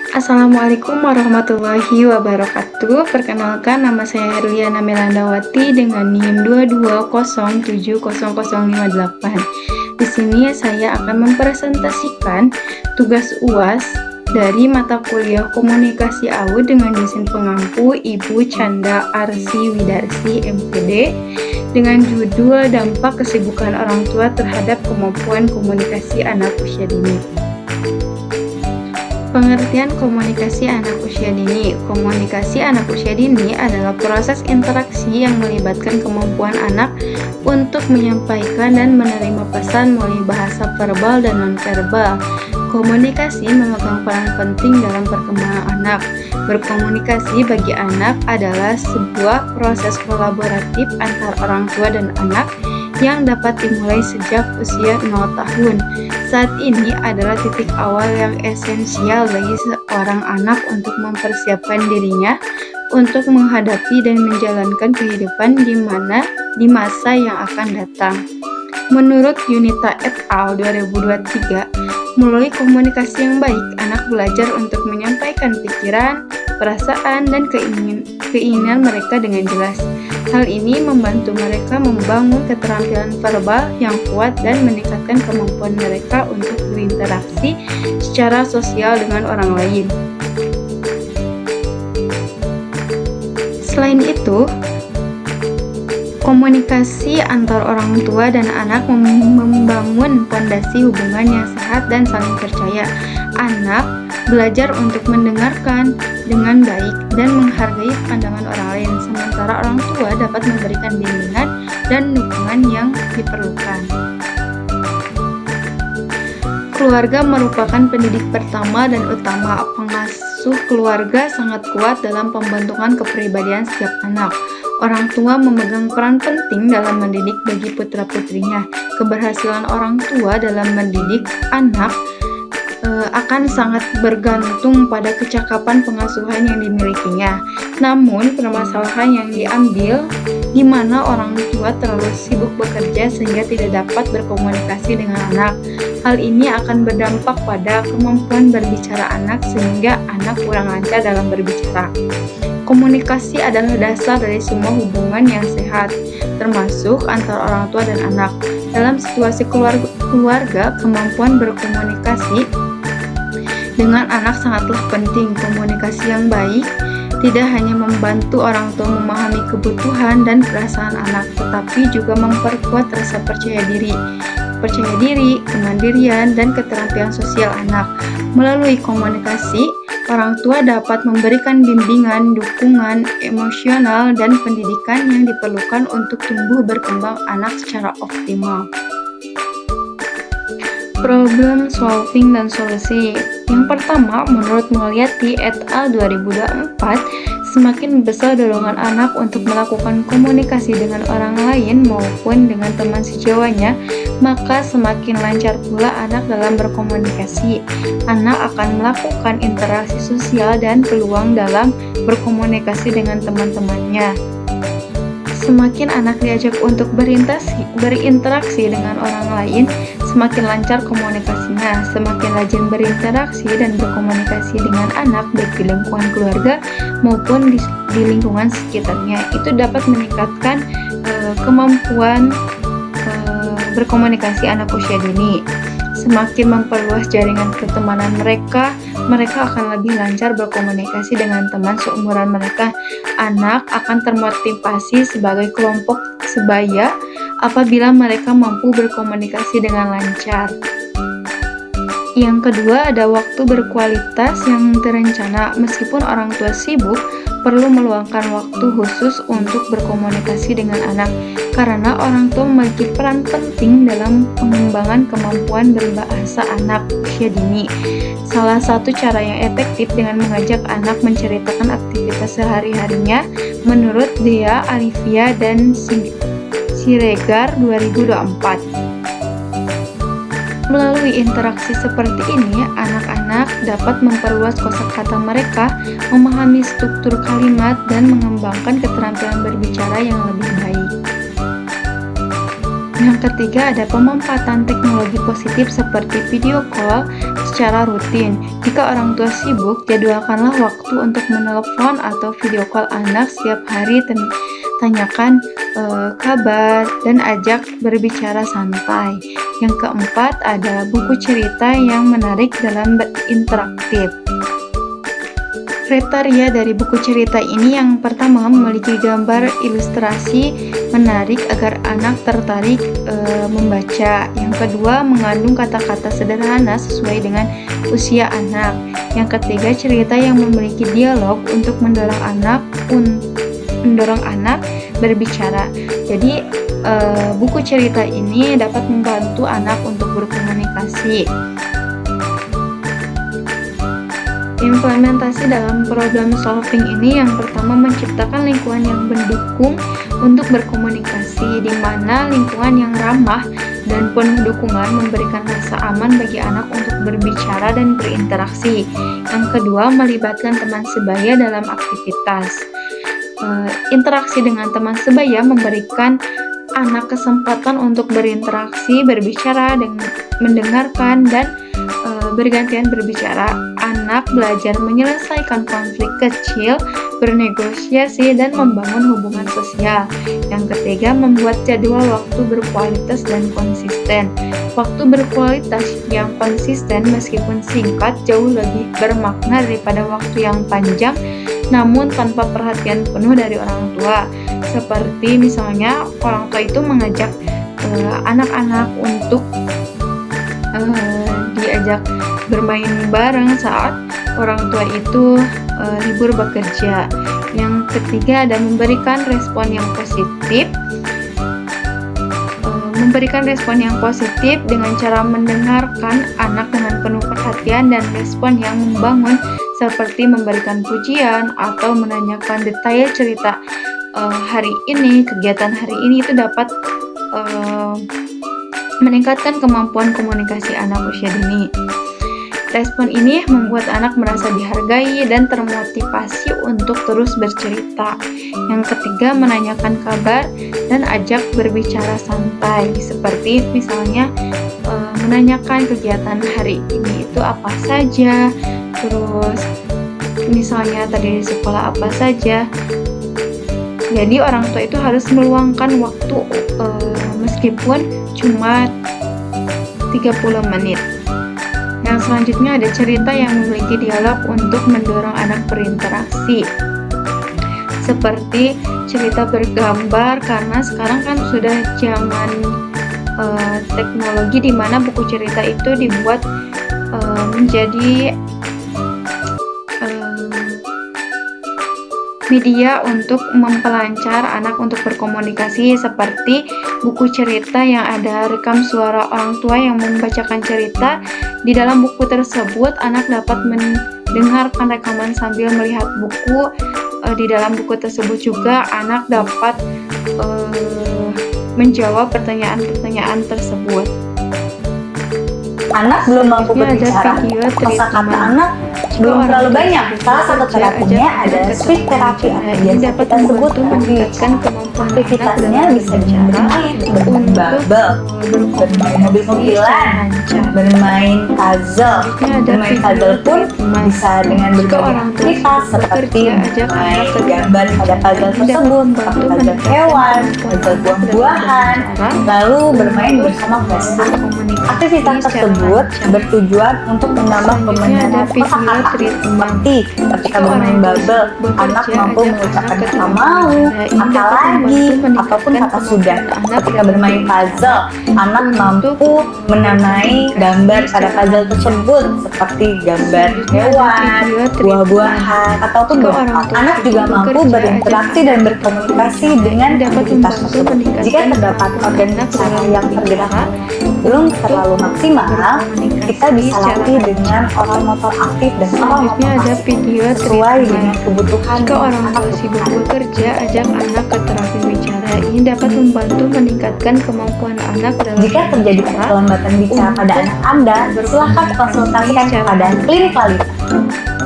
Assalamualaikum warahmatullahi wabarakatuh. Perkenalkan, nama saya Herliana Melandawati dengan NIM 220700058. Di sini saya akan mempresentasikan tugas UAS dari mata kuliah Komunikasi AUD dengan dosen pengampu Ibu Canda Arsi Widarsi MPD dengan judul Dampak Kesibukan Orang Tua Terhadap Kemampuan Komunikasi Anak Usia Dini. Pengertian komunikasi anak usia dini. Komunikasi anak usia dini adalah proses interaksi yang melibatkan kemampuan anak untuk menyampaikan dan menerima pesan melalui bahasa verbal dan nonverbal. Komunikasi memegang peran penting dalam perkembangan anak. Berkomunikasi bagi anak adalah sebuah proses kolaboratif antar orang tua dan anak yang dapat dimulai sejak usia 0 tahun. Saat ini adalah titik awal yang esensial bagi seorang anak untuk mempersiapkan dirinya untuk menghadapi dan menjalankan kehidupan di masa yang akan datang. Menurut Yunita et al. 2023, melalui komunikasi yang baik, anak belajar untuk menyampaikan pikiran, perasaan, dan keinginan mereka dengan jelas. Hal ini membantu mereka membangun keterampilan verbal yang kuat dan meningkatkan kemampuan mereka untuk berinteraksi secara sosial dengan orang lain. Selain itu, komunikasi antar orang tua dan anak membangun fondasi hubungan yang sehat dan saling percaya. Anak belajar untuk mendengarkan dengan baik dan menghargai pandangan orang lain, sementara orang tua dapat memberikan bimbingan dan dukungan yang diperlukan. Keluarga merupakan pendidik pertama dan utama. Pengasuh keluarga sangat kuat dalam pembentukan kepribadian setiap anak. Orang tua memegang peran penting dalam mendidik bagi putra-putrinya. Keberhasilan orang tua dalam mendidik anak akan sangat bergantung pada kecakapan pengasuhan yang dimilikinya. Namun, permasalahan yang diambil di mana orang tua terlalu sibuk bekerja sehingga tidak dapat berkomunikasi dengan anak. Hal ini akan berdampak pada kemampuan berbicara anak sehingga anak kurang lancar dalam berbicara. Komunikasi adalah dasar dari semua hubungan yang sehat, termasuk antara orang tua dan anak. Dalam situasi keluarga, kemampuan berkomunikasi dengan anak sangatlah penting. Komunikasi yang baik tidak hanya membantu orang tua memahami kebutuhan dan perasaan anak, tetapi juga memperkuat rasa percaya diri, kemandirian, dan keterampilan sosial anak. Melalui komunikasi, orang tua dapat memberikan bimbingan, dukungan emosional, dan pendidikan yang diperlukan untuk tumbuh berkembang anak secara optimal. Problem solving dan solusi. Yang pertama, menurut Mulyati et al. 2024, semakin besar dorongan anak untuk melakukan komunikasi dengan orang lain maupun dengan teman sejawatnya, maka semakin lancar pula anak dalam berkomunikasi. Anak akan melakukan interaksi sosial dan peluang dalam berkomunikasi dengan teman-temannya. Semakin anak diajak untuk berinteraksi dengan orang lain, semakin lancar komunikasinya. Semakin rajin berinteraksi dan berkomunikasi dengan anak baik di lingkungan keluarga maupun di lingkungan sekitarnya, itu dapat meningkatkan kemampuan berkomunikasi anak usia dini. Semakin memperluas jaringan pertemanan mereka akan lebih lancar berkomunikasi dengan teman seumuran mereka. Anak akan termotivasi sebagai kelompok sebaya apabila mereka mampu berkomunikasi dengan lancar. Yang kedua, ada waktu berkualitas yang terencana. Meskipun orang tua sibuk, perlu meluangkan waktu khusus untuk berkomunikasi dengan anak, karena orang tua memiliki peran penting dalam pengembangan kemampuan berbahasa anak usia dini. Salah satu cara yang efektif dengan mengajak anak menceritakan aktivitas sehari-harinya menurut Dea, Alivia, dan Siregar 2024. Melalui interaksi seperti ini, anak-anak dapat memperluas kosakata mereka, memahami struktur kalimat, dan mengembangkan keterampilan berbicara yang lebih baik. Yang ketiga ada pemanfaatan teknologi positif seperti video call secara rutin. Jika orang tua sibuk, jadwalkanlah waktu untuk menelepon atau video call anak setiap hari, tanyakan kabar dan ajak berbicara santai. Yang keempat ada buku cerita yang menarik dalam berinteraktif. Kriteria dari buku cerita ini yang pertama memiliki gambar ilustrasi menarik agar anak tertarik membaca. Yang kedua mengandung kata-kata sederhana sesuai dengan usia anak. Yang ketiga cerita yang memiliki dialog untuk mendorong anak berbicara. Jadi buku cerita ini dapat membantu anak untuk berkomunikasi. Implementasi dalam problem solving ini yang pertama menciptakan lingkungan yang mendukung untuk berkomunikasi, di mana lingkungan yang ramah dan penuh dukungan memberikan rasa aman bagi anak untuk berbicara dan berinteraksi. Yang kedua, melibatkan teman sebaya dalam aktivitas. Interaksi dengan teman sebaya memberikan anak kesempatan untuk berinteraksi, berbicara, dan mendengarkan, dan bergantian berbicara. Anak belajar menyelesaikan konflik kecil, bernegosiasi, dan membangun hubungan sosial. Yang ketiga, membuat jadwal waktu berkualitas dan konsisten. Waktu berkualitas yang konsisten meskipun singkat jauh lebih bermakna daripada waktu yang panjang namun tanpa perhatian penuh dari orang tua. Seperti misalnya orang tua itu mengajak anak-anak untuk diajak bermain bareng saat orang tua itu libur bekerja. Yang ketiga ada memberikan respon yang positif. Memberikan respon yang positif dengan cara mendengarkan anak dengan penuh perhatian dan respon yang membangun seperti memberikan pujian atau menanyakan detail cerita hari ini, kegiatan hari ini itu dapat meningkatkan kemampuan komunikasi anak usia dini. Respon ini membuat anak merasa dihargai dan termotivasi untuk terus bercerita. Yang ketiga, menanyakan kabar dan ajak berbicara santai, seperti misalnya menanyakan kegiatan hari ini itu apa saja, terus misalnya tadi di sekolah apa saja. Jadi orang tua itu harus meluangkan waktu meskipun cuma 30 menit. Yang selanjutnya ada cerita yang memiliki dialog untuk mendorong anak berinteraksi. Seperti cerita bergambar, karena sekarang kan sudah zaman teknologi di mana buku cerita itu dibuat menjadi media untuk mempelancar anak untuk berkomunikasi, seperti buku cerita yang ada rekam suara orang tua yang membacakan cerita. Di dalam buku tersebut anak dapat mendengarkan rekaman sambil melihat buku. Di dalam buku tersebut juga anak dapat menjawab pertanyaan-pertanyaan tersebut. Anak belum mampu berbicara, kosakata anak belum terlalu banyak. Salah satu terapinya adalah speech therapy atau biasa kita sebut speech. Aktivitasnya bisa bermain bubble, bermain mobil-mobilan, bermain puzzle. Bermain puzzle pun bisa dengan berbagai aktivitas seperti bermain gambar pada puzzle tersebut, seperti puzzle hewan, puzzle buah-buahan, lalu bermain bersama pesta. Aktivitas tersebut bertujuan untuk menambah pemandangan kosakata. Seperti ketika bermain bubble, anak mampu mengucapkan kata mau, kata lagi, ataupun kata sudah. Ketika bermain puzzle, anak mampu menamai gambar pada puzzle tersebut, seperti gambar hewan, buah-buahan, ataupun berkat. Anak juga mampu berinteraksi dan berkomunikasi dengan aktivitas tersebut. Jika terdapat organisasi yang tergerak belum terlalu maksimal, kita bisa latih dengan oral motor aktif dan oral motor ada video sesuai dengan kebutuhan. Jika orang tua sibuk bekerja, ajak anak ke terapi bicara. Ini dapat membantu meningkatkan kemampuan anak dalam Jika terjadi keterlambatan bicara pada anak Anda, silakan konsultasikan kepada klinik wanita.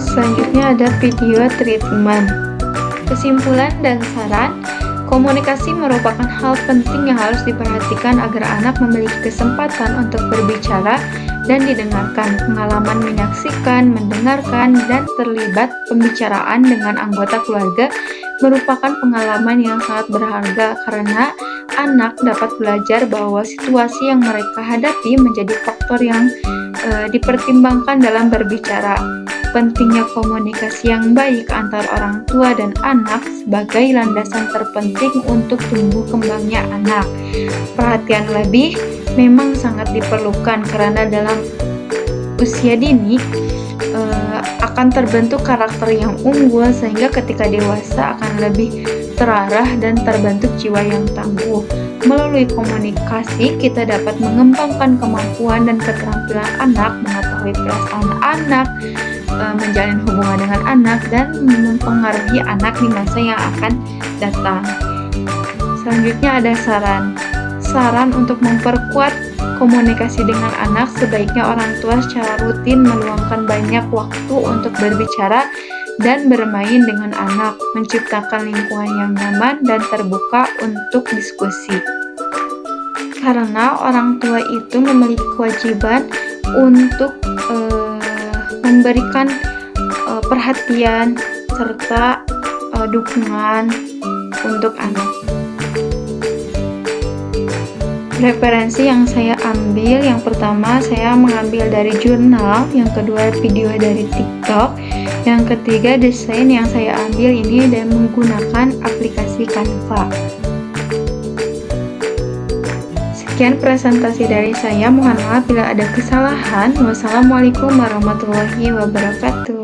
Selanjutnya ada video treatment. Kesimpulan dan saran. Komunikasi merupakan hal penting yang harus diperhatikan agar anak memiliki kesempatan untuk berbicara dan didengarkan. Pengalaman menyaksikan, mendengarkan, dan terlibat pembicaraan dengan anggota keluarga merupakan pengalaman yang sangat berharga karena anak dapat belajar bahwa situasi yang mereka hadapi menjadi faktor yang dipertimbangkan dalam berbicara. Pentingnya komunikasi yang baik antar orang tua dan anak sebagai landasan terpenting untuk tumbuh kembangnya anak. Perhatian lebih memang sangat diperlukan karena dalam usia dini akan terbentuk karakter yang unggul sehingga ketika dewasa akan lebih terarah dan terbentuk jiwa yang tangguh. Melalui komunikasi kita dapat mengembangkan kemampuan dan keterampilan anak, mengetahui perasaan anak, menjalin hubungan dengan anak, dan mempengaruhi anak di masa yang akan datang. Selanjutnya ada saran untuk memperkuat komunikasi dengan anak. Sebaiknya orang tua secara rutin meluangkan banyak waktu untuk berbicara dan bermain dengan anak, menciptakan lingkungan yang nyaman dan terbuka untuk diskusi. Karena orang tua itu memiliki kewajiban untuk memberikan perhatian serta dukungan untuk anak. Referensi yang saya ambil, yang pertama saya mengambil dari jurnal, yang kedua video dari TikTok, yang ketiga desain yang saya ambil ini dan menggunakan aplikasi Canva. Sekian presentasi dari saya, mohon maaf bila ada kesalahan. Wassalamualaikum warahmatullahi wabarakatuh.